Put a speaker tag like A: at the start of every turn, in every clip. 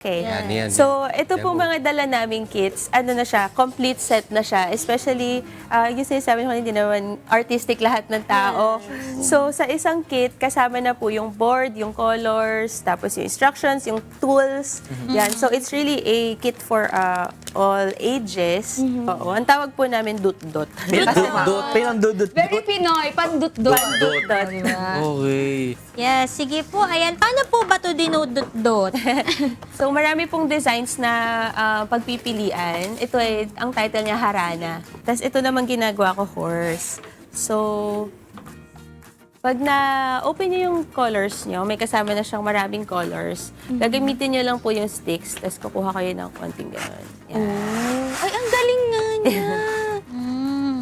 A: Okay.
B: Yan.
A: So, ito
B: Yan
A: po
B: po.
A: mga dala naming kits, ano na siya, complete set na siya. Especially, yung sinasabi ko, hindi naman artistic lahat ng tao. So, sa isang kit, kasama na po yung board, yung colors, tapos yung instructions, yung tools. Yan. So, it's really a kit for all ages. Oo. Ang tawag po namin dut-dut.
B: Dut-dut. Pinang-dut-dut.
C: Very Pinoy, pandut-dut.
A: Pandut-dut.
B: Okay.
D: Yes, sige po. Ayan, paano po ba ito dinudot-dot?
A: So, marami pong designs na pagpipilian. Ito ay, ang title niya, Harana. Tapos ito naman ginagawa ko, horse. So, pag na-open niyo yung colors niyo, may kasama na siyang maraming colors. Gagamitin niyo lang po yung sticks, tapos kukuha kayo ng konting gano'n. Yan.
C: Ay, ang galing nga niya.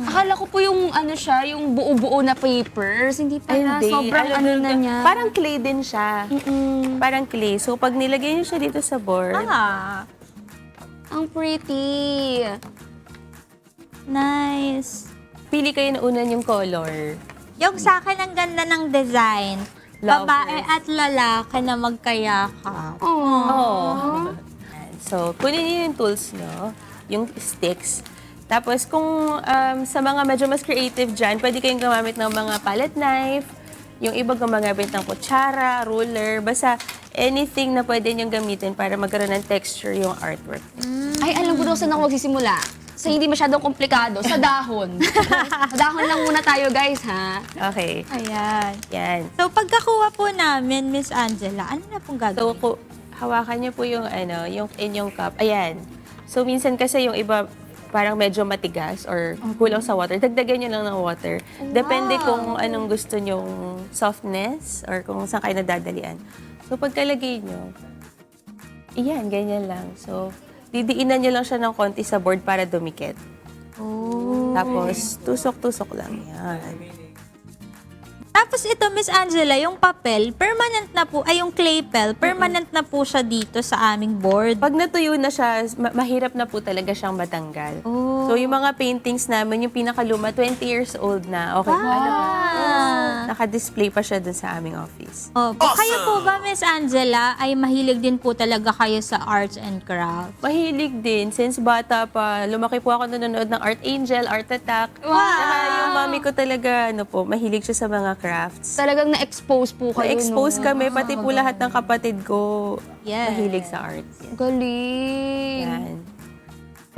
C: Akala ko po yung ano siya, yung buo-buo na papers. Hindi pala,
A: Hindi.
C: sobrang ano na niya.
A: Parang clay din siya. Parang clay. So, pag nilagay niyo siya dito sa board,
C: Ang pretty.
D: Nice.
A: pili kayo na unan yung color.
D: Yung sa akin, ang ganda ng design.
A: Lovers.
D: Babae at lalaki na magkayakap.
A: Oh. So, kunin niyo yung tools nyo, yung sticks. Tapos, kung sa mga medyo mas creative dyan, pwede kayong gumamit ng mga palette knife, yung iba gumagamit ng kutsara, ruler, basta anything na pwede niyong gamitin para magkaroon ng texture yung artwork.
C: Ay, alam ko daw saan ako magsisimula. Sa hindi masyadong komplikado, sa dahon. Sa dahon lang muna tayo, guys, ha?
A: Okay.
D: Ayan.
A: Yan.
D: So, pagkakuha po namin, Miss Angela, ano na pong
A: So,
D: gagawin?
A: hawakan niyo po yung, yung inyong cup. Ayan. So, minsan kasi yung iba, parang medyo matigas or kulang sa water. Dagdagan nyo lang ng water. Depende kung anong gusto nyong softness or kung saan kayo nadadalian. So, pagkalagay nyo, iyan, ganyan lang. So, didiinan nyo lang siya ng konti sa board para dumikit. Tapos, tusok-tusok lang. Yan.
D: Tapos ito, Miss Angela, yung papel, permanent na po, ay yung clay pel, permanent na po siya dito sa aming board.
A: Pag natuyo na siya, mahirap na po talaga siyang matanggal.
D: Oh.
A: So, yung mga paintings namin, yung pinakaluma, 20 years old na. Okay, naka-display pa siya dun sa aming office.
D: Opo. Kayo po ba, Miss Angela, ay mahilig din po talaga kayo sa arts and crafts?
A: Mahilig din. Since bata pa, lumaki po ako nanonood ng Art Angel, Art Attack.
C: Wow!
A: Saka yung mami ko talaga, mahilig siya sa mga crafts.
C: Talagang na-expose po kayo,
A: Na-expose
C: no?
A: kami, pati po lahat ng kapatid ko
D: Yes.
A: mahilig sa art. Yan.
C: Galing.
A: Yan.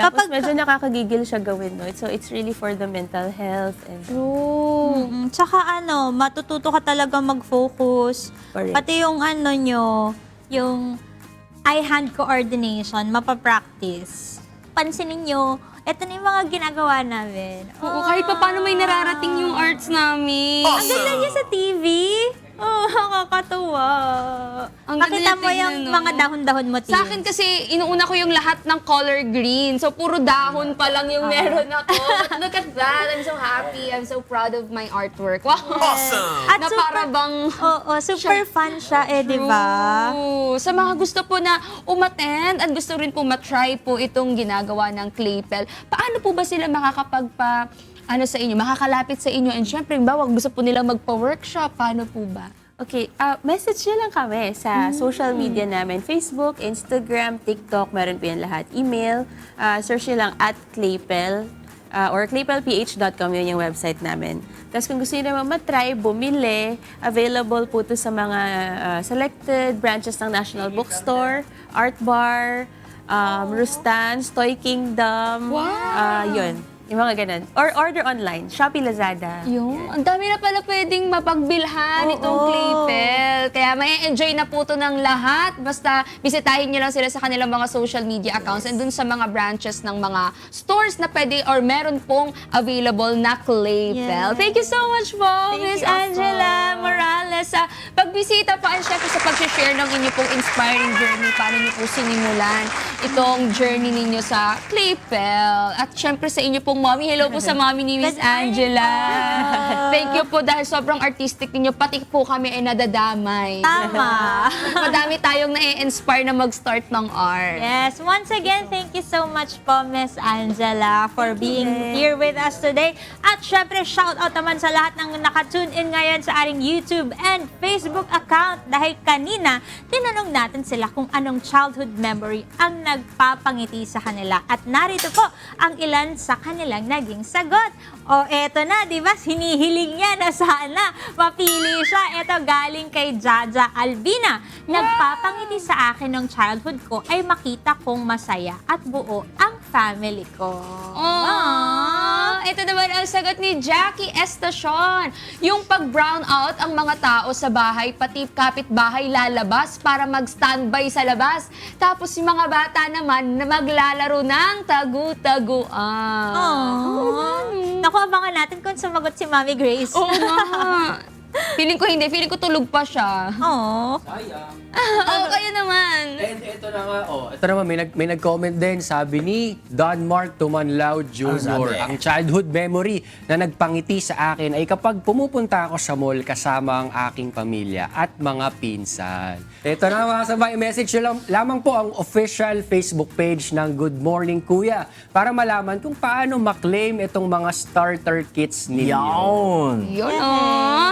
A: Tapos
D: Kapag-
A: medyo nakakagigil siya gawin, no? So it's really for the mental health and
C: True.
D: Tsaka matututo ka talaga mag-focus.
A: Correct.
D: Pati yung yung eye-hand coordination, mapapractice. Pansinin nyo, eto na yung mga ginagawa namin.
C: Oo, kahit pa paano may nararating yung arts namin.
D: Ang ganda niya sa TV. Oh, nakakatuwa.
C: Ang
D: Pakita
C: ganda
D: mo
C: niya
D: yung
C: tingnan, no?
D: mga dahon-dahon mo,
C: Sa akin kasi, inuuna ko yung lahat ng color green. So, puro dahon pa lang yung meron ako. But look at that. I'm so happy. I'm so proud of my artwork. Wow!
B: Awesome!
D: At
C: Na
D: super-
C: para bang...
D: Oo, super fun siya di ba?
C: True. Sa mga gusto po na umattend at gusto rin po matry po itong ginagawa ng Claypel, paano po ba sila sa inyo, makakalapit sa inyo? And syempre, gusto po nila magpa-workshop, paano po ba?
A: okay, message nyo lang kami sa social media namin. Facebook, Instagram, TikTok, meron po yan lahat. Email, search nyo lang @claypel or claypelph.com, yun yung website namin. Tapos kung gusto nyo naman matry, bumili, available po to sa mga selected branches ng National Bookstore, Art Bar, Rustan's, Toy Kingdom, yun. Yung mga ganun. Or order online, Shopee, Lazada.
C: Yung, ang dami na pala pwedeng mapagbilhan itong
D: Oo.
C: Claypel. Kaya may enjoy na po to ng lahat. Basta bisitahin nyo lang sila sa kanilang mga social media accounts and dun sa mga branches ng mga stores na pwede or meron pong available na Claypel.
D: Yes.
C: Thank you so much po, Miss Angela Morales, sa pagbisita po and syempre sa pag-share ng inyo pong inspiring journey. Paano nyo po sinimulan itong journey ninyo sa Claypel. At syempre sa inyo pong mommy. Hello po sa mommy ni Miss
D: Good morning
C: Angela.
D: po.
C: Thank you po dahil sobrang artistic ninyo. Pati po kami ay nadadamay.
D: Tama.
C: Madami tayong na-inspire na mag-start ng art.
D: Yes, once again, thank you so much po, Miss Angela, for being here with us today. At syempre, shout out naman sa lahat ng nakatune in ngayon sa ating YouTube and Facebook account. Dahil kanina, tinanong natin sila kung anong childhood memory ang nagpapangiti sa kanila. At narito po ang ilan sa kanilang naging sagot. O eto na, di ba? Hinihiling niya na sana mapili siya. Eto galing kay Jaja Albina. Nagpapangiti sa akin ng childhood ko ay makita kong masaya at buo ang family ko.
C: Oh, ito naman ang sagot ni Jackie Estacion. Yung pag-brown out ang mga tao sa bahay, pati kapitbahay lalabas para mag-standby sa labas. Tapos yung mga bata naman na maglalaro ng tagu-taguan.
D: Naku, abangan natin kung sumagot si Mami Grace.
C: Oo nga. Feeling ko hindi. Feeling ko tulog pa siya.
D: Oh.
B: Sayang.
C: Oo, kayo naman.
B: And ito na nga, ito naman, may nag-comment din, sabi ni Don Mark Tumanlao Jr.
E: sabi?
B: Ang childhood memory na nagpangiti sa akin ay kapag pumupunta ako sa mall kasama ang aking pamilya at mga pinsan. Ito na mga sabay, message nyo lamang po ang official Facebook page ng Good Morning Kuya para malaman kung paano maklaim itong mga starter kits ninyo.
E: Yawn!
C: Yun, oh.